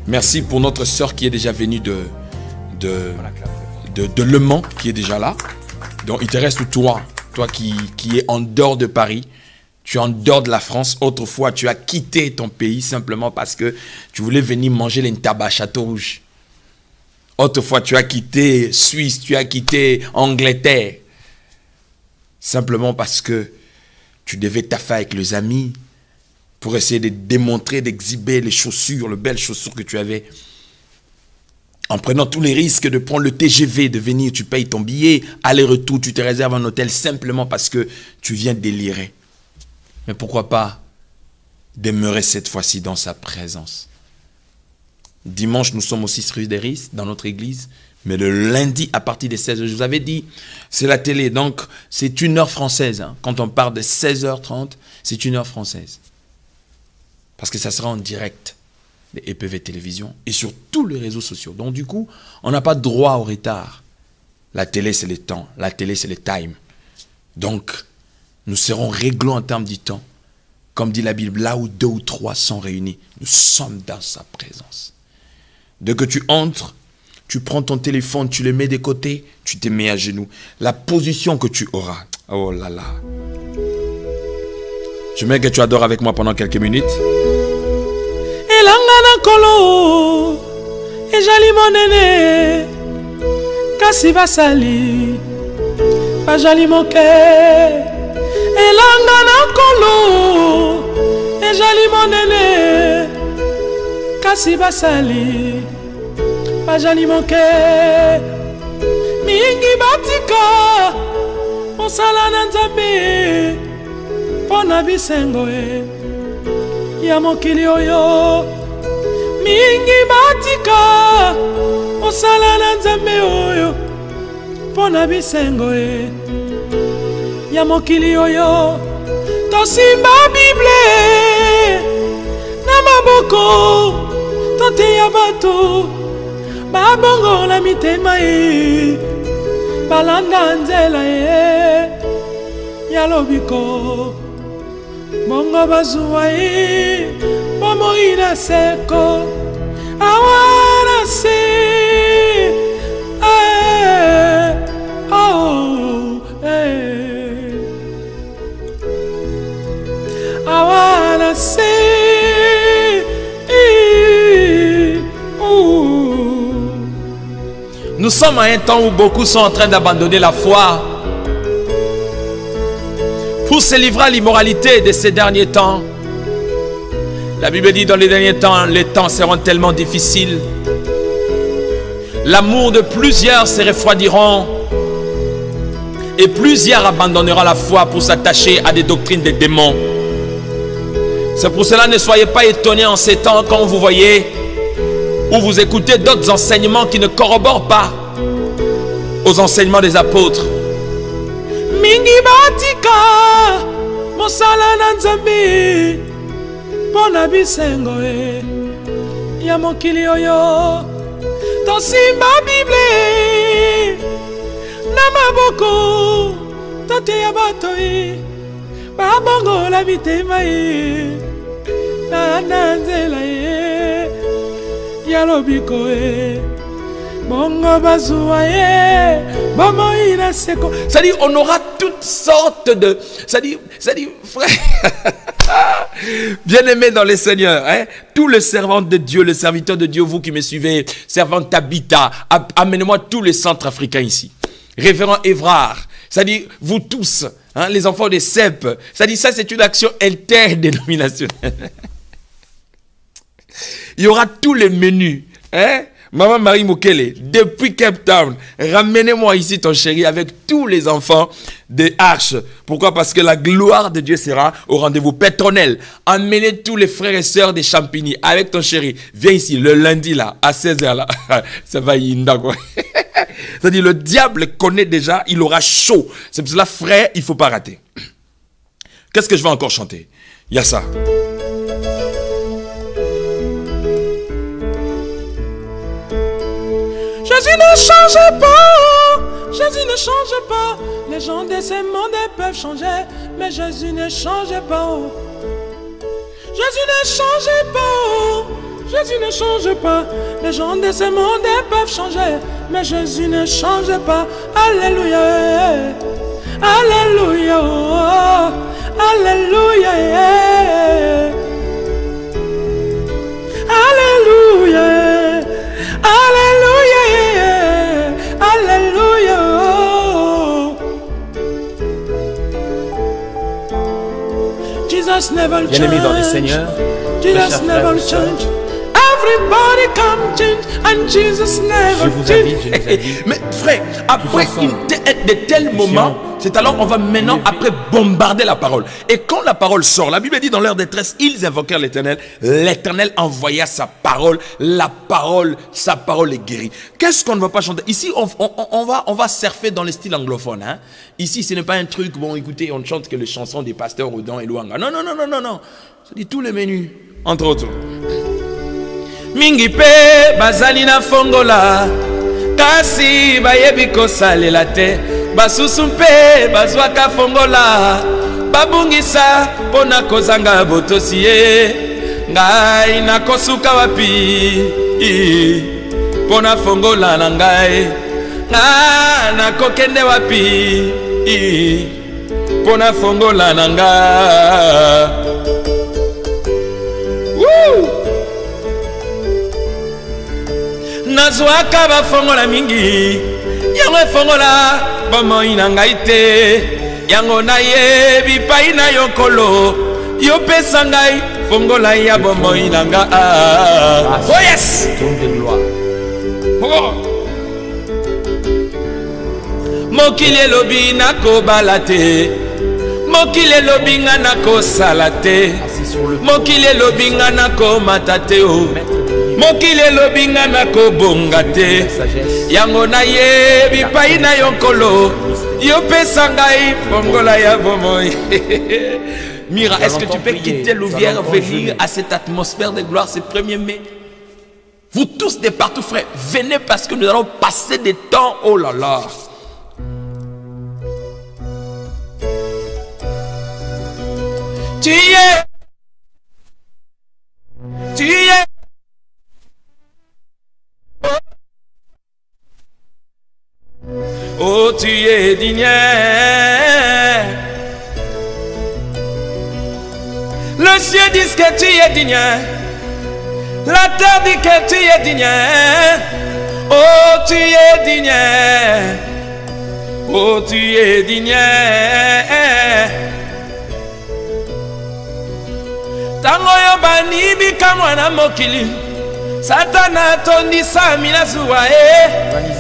Merci pour notre sœur qui est déjà venue de Le Mans, qui est déjà là. Donc il te reste toi qui es en dehors de Paris, tu es en dehors de la France. Autrefois, tu as quitté ton pays simplement parce que tu voulais venir manger les ntaba à Château-Rouge. Autrefois, tu as quitté Suisse, tu as quitté Angleterre. Simplement parce que tu devais t'affaire avec les amis pour essayer de démontrer, d'exhiber les chaussures, les belles chaussures que tu avais. En prenant tous les risques de prendre le TGV, de venir, tu payes ton billet, aller-retour, tu te réserves un hôtel simplement parce que tu viens délirer. Mais pourquoi pas demeurer cette fois-ci dans sa présence? Dimanche, nous sommes aussi rue des Risques dans notre église. Mais le lundi, à partir de 16h, je vous avais dit, c'est la télé. Donc, c'est 1 heure française. Hein. Quand on parle de 16h30, c'est 1 heure française. Parce que ça sera en direct des EPV Télévision et sur tous les réseaux sociaux. Donc du coup, on n'a pas droit au retard. La télé, c'est le temps. La télé, c'est le time. Donc, nous serons réglés en termes du temps. Comme dit la Bible, là où 2 ou 3 sont réunis, nous sommes dans sa présence. Dès que tu entres, tu prends ton téléphone, tu le mets de côté, tu te mets à genoux. La position que tu auras, oh là là. Je veux que tu adores avec moi pendant quelques minutes. Elangana kolo, ejali monene, kasi basali, bajali moke. Elangana kolo, ejali monene, kasi basali, bajali moke. Mingi batika, mosala na Nzambe, pona bisengo ya mokili oyo. Mingi batika, mosala na Nzambe oyo, pona bisengo ya mokili oyo. Tosimba Bible na maboko, toteya bato babongola mitema balanda nzela ya lobiko. Bongo bazuwa bomo ina seko. I wanna see, oh, I wanna see, Nous sommes à un temps où beaucoup sont en train d'abandonner la foi pour se livrer à l'immoralité de ces derniers temps. La Bible dit dans les derniers temps, les temps seront tellement difficiles. L'amour de plusieurs se refroidiront et plusieurs abandonneront la foi pour s'attacher à des doctrines des démons. C'est pour cela, ne soyez pas étonnés en ces temps quand vous voyez ou vous écoutez d'autres enseignements qui ne corroborent pas aux enseignements des apôtres. Mingi batika, mosala na Nzambe, pona bisengo ya mokili oyo. Tosimba Bible na maboko, toteya bato babongola mitema na nzela ya lobiko bongo bazuwa bomo ina seko. C'est-à-dire, on aura toutes sortes de... C'est-à-dire, frère, bien-aimés dans les seigneurs, hein, tous les servants de Dieu, les serviteurs de Dieu, vous qui me suivez, servant Tabitha, amenez-moi tous les centres africains ici. Révérend Évrard, c'est-à-dire, vous tous, hein, les enfants des CEP, c'est-à-dire, ça c'est une action interdénominationnelle. Il y aura tous les menus, hein. Maman Marie Mukele, depuis Cape Town, ramenez-moi ici ton chéri avec tous les enfants des Arches. Pourquoi? Parce que la gloire de Dieu sera au rendez-vous. Pétronelle, emmenez tous les frères et sœurs des Champigny avec ton chéri. Viens ici le lundi là, à 16h là. Ça va yinda quoi. C'est-à-dire le diable connaît déjà, il aura chaud. C'est pour cela, frère, il ne faut pas rater. Qu'est-ce que je vais encore chanter? Il y a ça. Jésus ne change pas, Jésus ne change pas. Les gens de ce monde peuvent changer, mais Jésus ne change pas. Jésus ne change pas, Jésus ne change pas. Les gens de ce monde peuvent changer, mais Jésus ne change pas. Alléluia, alléluia, alléluia, alléluia, alléluia, alléluia. Jesus never change. Bien-aimés dans les seigneurs, Jesus never change. Everybody come change and Jesus never change. Mais frère, après de tels moments, c'est alors qu'on va maintenant après bombarder la parole. Et quand la parole sort, la Bible dit dans leur détresse, ils invoquèrent l'Éternel. L'Éternel envoya sa parole. Sa parole est guérie. Qu'est-ce qu'on ne va pas chanter? Ici, on va surfer dans le style anglophone. Hein? Ici, ce n'est pas un truc, bon, écoutez, on ne chante que les chansons des pasteurs Odan et Luanga. Non, non, non, non, non, non. Ça dit tous les menus. entre autres. Mingi pe bazali na fongola kasi bayebi kosalela te basusu mpe bazwaka fongola babungisa pona kozanga botosi ye ngai nakosuka wapi pona fongola na ngai nakokende wapi pona fongola na ngai. Nazwaka bafongola mingi yango efongola bomoi na ngai te yango nayebi pai na yo nkolo yopesa ngai fongola ya bomoi na nga. Oh yes! Mokili elobi nakobala te mokili elobi nga nakosala te mokili elobi nga nakomata te mokili elobi nga nakobonga te yango nayebi pai na yo nkolo yopesa ngai fongola ya bomoi. Mira, est-ce que tu peux quitter Louvière, venir à cette atmosphère de gloire ce 1er mai? Vous tous de partout, frères, venez parce que nous allons passer des temps, oh là là. Tu es oh, tu es digne. Le ciel dit que tu es digne. La terre dit que tu es digne. Oh, tu es digne. Oh, tu es digne. Tango yo bani bika mwana mokili Satana tondisa minazuwa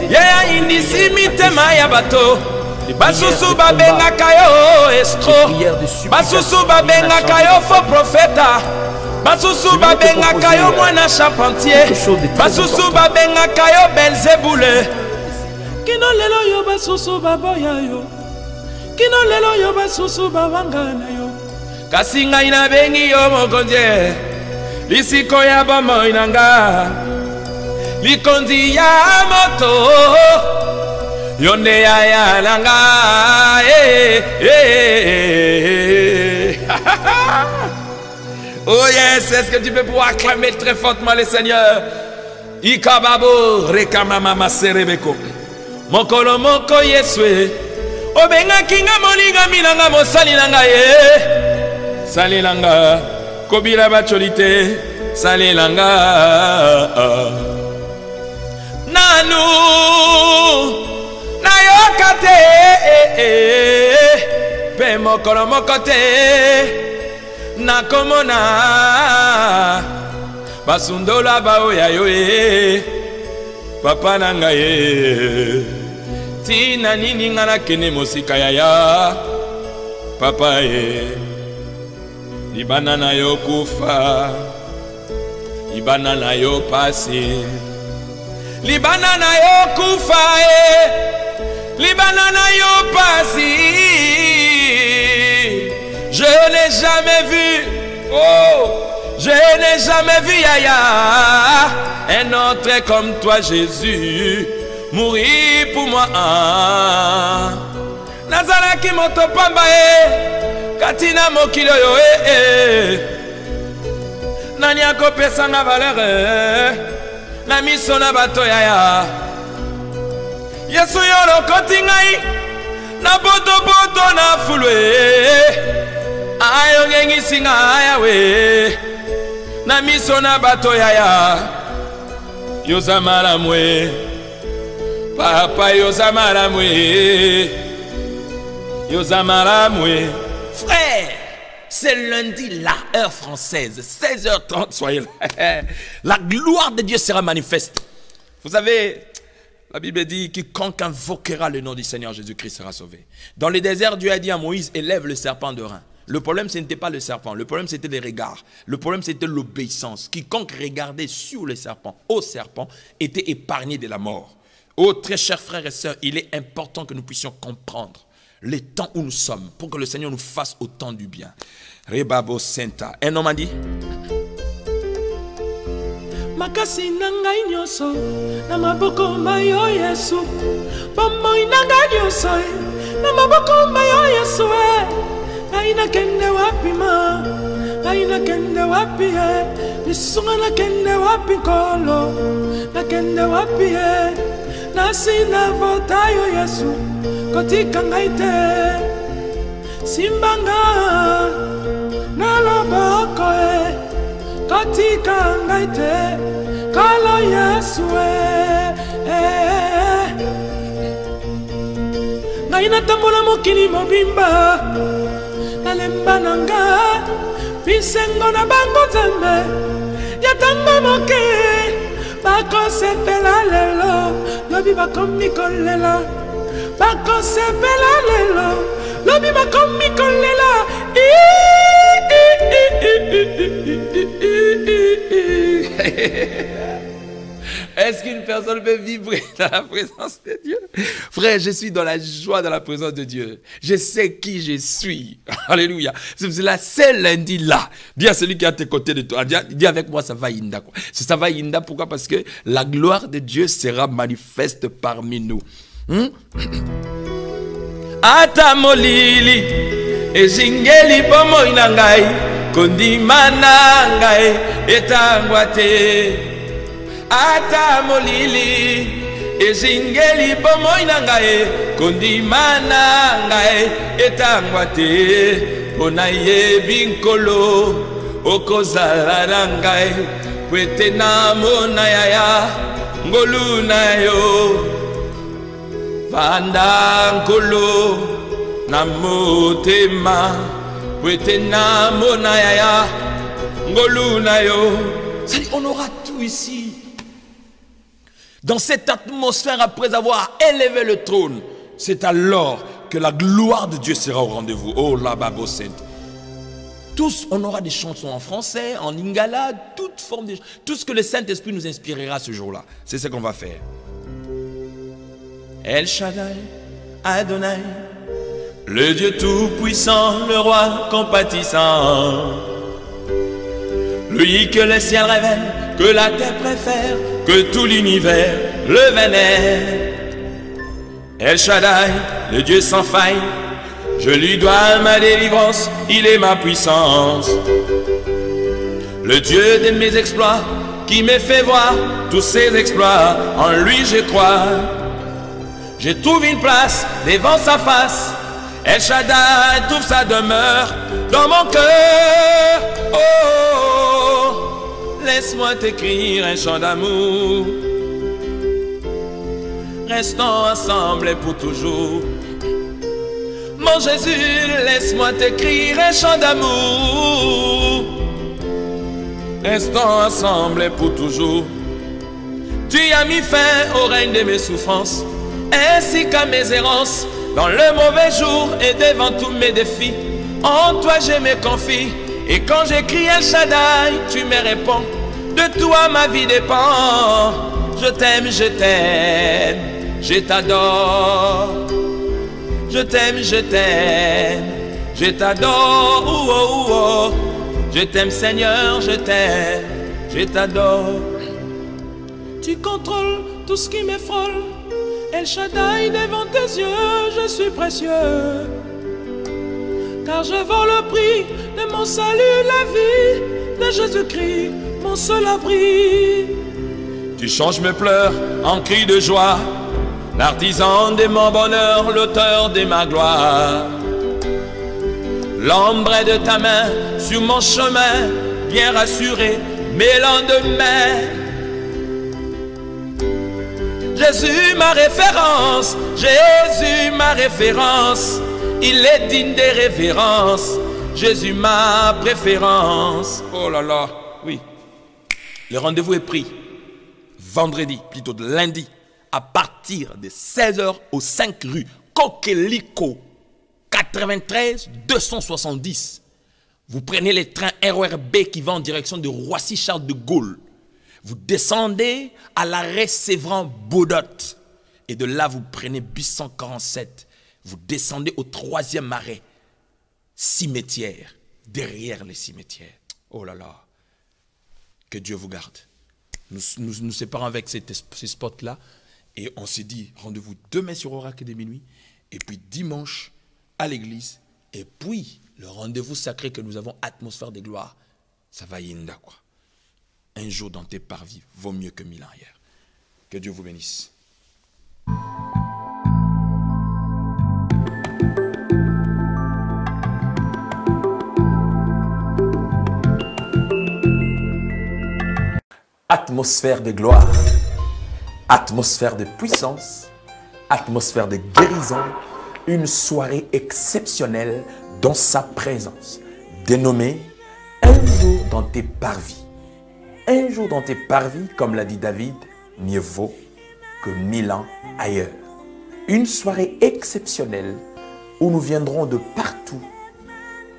Yeya indisi mitema ya bato Basusu babenga kayo estro Basusu babenga kayo faux profeta Basusu babenga kayo mwana charpentier Basusu babenga kayo Belzebule Kino lelo yo basusu baboya yo Kino lelo yo basusu babangana yo kasi ngai na bengi yo mokonzi lisiko ya bomoi na nga likondi ya moto yonde ya na nga Oh yes, est-ce que tu peux pouvoir acclamer très fortement le Seigneur? Ikababo rekamama serebeko mokolo moko yeswe obenga kinga molinga minanga mosali na nga Salilanga, Kobira Bacholite, Salilanga Nanu Nayokate Pe mokolo mokote Nakomona Basundola baoya yoe Papa nangaye Tina nini ngana kene mosika ya Papa Libana na yo kufa Libana na yo pasi Libana na yo kufa Libana na yo pasi Je n'ai jamais vu je n'ai jamais vu Yaya un autre comme toi Jésus mourir pour moi Nazaraki motopamba Katina mokilo yo Nani akopesa na valeur Na miso na bato yaya Yesu yo lokoti ngai Na boto na fulwe Ayo ngengisi nga we Na miso na bato yaya Yozamara mwe Papa yozamara mwe Yozamara mwe Frère, c'est lundi, la heure française, 16h30, soyez là. La gloire de Dieu sera manifeste. Vous savez, la Bible dit, quiconque invoquera le nom du Seigneur Jésus-Christ sera sauvé. Dans le désert, Dieu a dit à Moïse, élève le serpent de rein. Le problème, ce n'était pas le serpent, le problème, c'était les regards. Le problème, c'était l'obéissance. Quiconque regardait sur le serpent, au serpent, était épargné de la mort. Oh, très chers frères et sœurs, il est important que nous puissions comprendre les temps où nous sommes, pour que le Seigneur nous fasse autant du bien. Rebabo Senta. Un homme a dit, makasi na ngai nyonso na maboko mayo Yesu bomoi na ngai nyonso na maboko mayo Yesu ngai nakende wapi ma ngai nakende wapi lisunga nakende wapi kolo nakende wapi nasina vota yo Yesu kotika ngai te simbanga na loboko kotika ngai te kala Yesu ngai natambola mokili mobimba nalemba nanga bisengo na bango Nzambe ya tango moke bakosepela lelo lobi bakomi kolela bakosepela lelo lobi bakomi kolela Est-ce qu'une personne peut vibrer dans la présence de Dieu? Frère, je suis dans la joie, dans la présence de Dieu. Je sais qui je suis. Alléluia. C'est la seule lundi là. Dis à celui qui est à tes côtés de toi. Dis avec moi, ça va Inda. Ça va Inda. Pourquoi? Parce que la gloire de Dieu sera manifeste parmi nous. Ata molili ezingeli bomo inangai kondimana ngai etangwate. Ata molili ezingeli bomoy na ngai kondimana ngai etangwate pona yebi nkolo okozala na ngai pwete na mona yaya ngolu na yo vanda nkolo na motema pwete na mona yaya ngolu na yo. C'est-à-dire, on aura tout ici. Dans cette atmosphère, après avoir élevé le trône, c'est alors que la gloire de Dieu sera au rendez-vous. Oh, la Babo Sainte. Tous, on aura des chansons en français, en lingala, toute forme de... Tout ce que le Saint-Esprit nous inspirera ce jour-là. C'est ce qu'on va faire. El Shaddai, Adonai, le Dieu tout-puissant, le roi compatissant. Lui que le ciel révèle, que la terre préfère, que tout l'univers le vénère. El Shaddai, le Dieu sans faille, je lui dois ma délivrance, il est ma puissance. Le Dieu de mes exploits, qui me fait voir tous ses exploits, en lui je crois. Je trouve une place devant sa face, El Shaddai trouve sa demeure dans mon cœur. Oh, laisse-moi t'écrire un chant d'amour. Restons ensemble pour toujours. Mon Jésus, laisse-moi t'écrire un chant d'amour. Restons ensemble pour toujours. Tu as mis fin au règne de mes souffrances, ainsi qu'à mes errances. Dans le mauvais jour et devant tous mes défis, en toi je me confie. Et quand j'écris El Shaddai, tu me réponds. De toi ma vie dépend. Je t'aime, je t'aime, je t'adore. Je t'aime, je t'aime, je t'adore. Oh, oh, oh. Je t'aime Seigneur, je t'aime, je t'adore. Tu contrôles tout ce qui m'effraie. El Shaddai, devant tes yeux, je suis précieux. Car je vaux le prix de mon salut, la vie de Jésus-Christ, mon seul abri. Tu changes mes pleurs en cris de joie, l'artisan de mon bonheur, l'auteur de ma gloire. L'ombre de ta main sur mon chemin, bien rassuré mes lendemains. Jésus ma référence, Jésus ma référence, il est digne des révérences, Jésus ma préférence. Oh là là, oui. Le rendez-vous est pris, vendredi, plutôt de lundi, à partir de 16h au 5 rue Coquelicot, 93 270. Vous prenez les trains RERB qui vont en direction de Roissy-Charles de Gaulle. Vous descendez à l'arrêt Sévran-Baudot. Et de là, vous prenez bus 147. Vous descendez au 3e arrêt, cimetière, derrière les cimetières. Oh là là, que Dieu vous garde. nous séparons avec ces spots-là. Et on s'est dit, rendez-vous demain sur Oracle de minuit. Et puis dimanche à l'église. Et puis le rendez-vous sacré que nous avons, atmosphère de gloire. Ça va yinda quoi. Un jour dans tes parvis vaut mieux que 1000 ans ailleurs. Que Dieu vous bénisse. Atmosphère de gloire, atmosphère de puissance, atmosphère de guérison, une soirée exceptionnelle dans sa présence, dénommée un jour dans tes parvis. Un jour dans tes parvis, comme l'a dit David, mieux vaut que 1000 ans ailleurs. Une soirée exceptionnelle où nous viendrons de partout,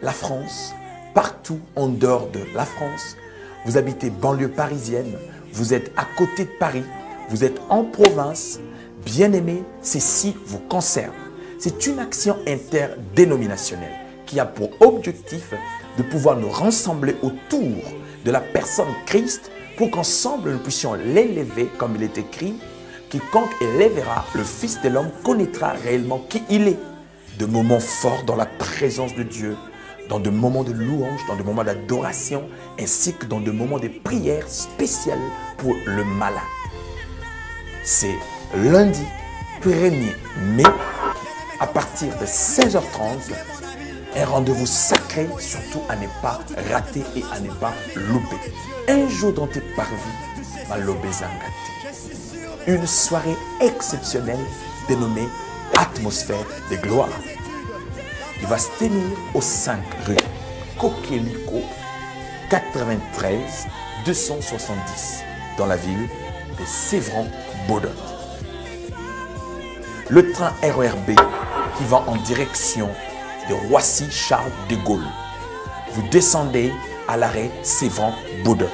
la France, partout en dehors de la France. Vous habitez banlieue parisienne, vous êtes à côté de Paris, vous êtes en province, bien-aimés, ceci vous concerne. C'est une action interdénominationnelle qui a pour objectif de pouvoir nous rassembler autour de la personne Christ pour qu'ensemble nous puissions l'élever comme il est écrit. Quiconque élèvera le Fils de l'homme connaîtra réellement qui il est. De moments forts dans la présence de Dieu, dans des moments de louange, dans des moments d'adoration, ainsi que dans des moments de prière spéciales pour le malade. C'est lundi 1er mai, à partir de 16h30, un rendez-vous sacré, surtout à ne pas rater et à ne pas louper. Un jour dans tes parvis, Malobé Zangate. Une soirée exceptionnelle dénommée Atmosphère de gloire. Il va se tenir au 5 rue Kokeliko, 93 270, dans la ville de Sévran-Bodot. Le train RERB qui va en direction de Roissy-Charles de Gaulle. Vous descendez à l'arrêt Sévran-Bodot.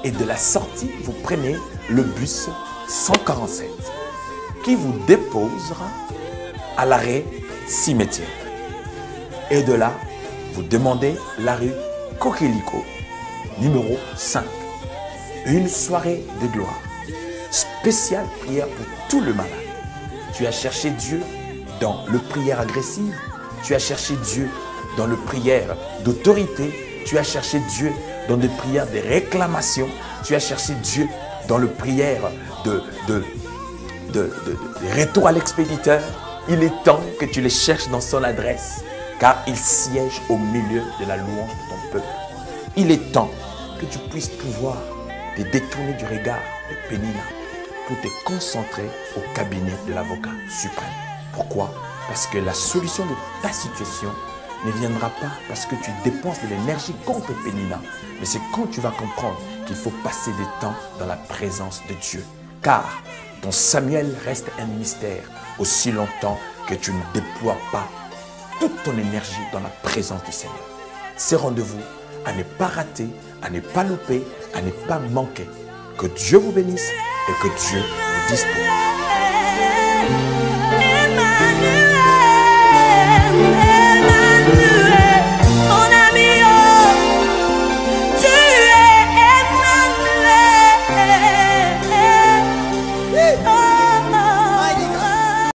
Et de la sortie, vous prenez le bus 147 qui vous déposera à l'arrêt Cimetière. Et de là, vous demandez la rue Kokeliko, numéro 5. Une soirée de gloire. Spéciale prière pour tout le malade. Tu as cherché Dieu dans le prière agressive. Tu as cherché Dieu dans le prière d'autorité. Tu as cherché Dieu dans des prières de réclamation. Tu as cherché Dieu dans le prière de retour à l'expéditeur. Il est temps que tu les cherches dans son adresse, car il siège au milieu de la louange de ton peuple. Il est temps que tu puisses pouvoir te détourner du regard de Pénina pour te concentrer au cabinet de l'avocat suprême. Pourquoi? Parce que la solution de ta situation ne viendra pas parce que tu dépenses de l'énergie contre Pénina, mais c'est quand tu vas comprendre qu'il faut passer du temps dans la présence de Dieu. Car ton Samuel reste un mystère aussi longtemps que tu ne déploies pas toute ton énergie dans la présence du Seigneur. Ces rendez-vous à ne pas rater, à ne pas louper, à ne pas manquer. Que Dieu vous bénisse et que Dieu vous dispose.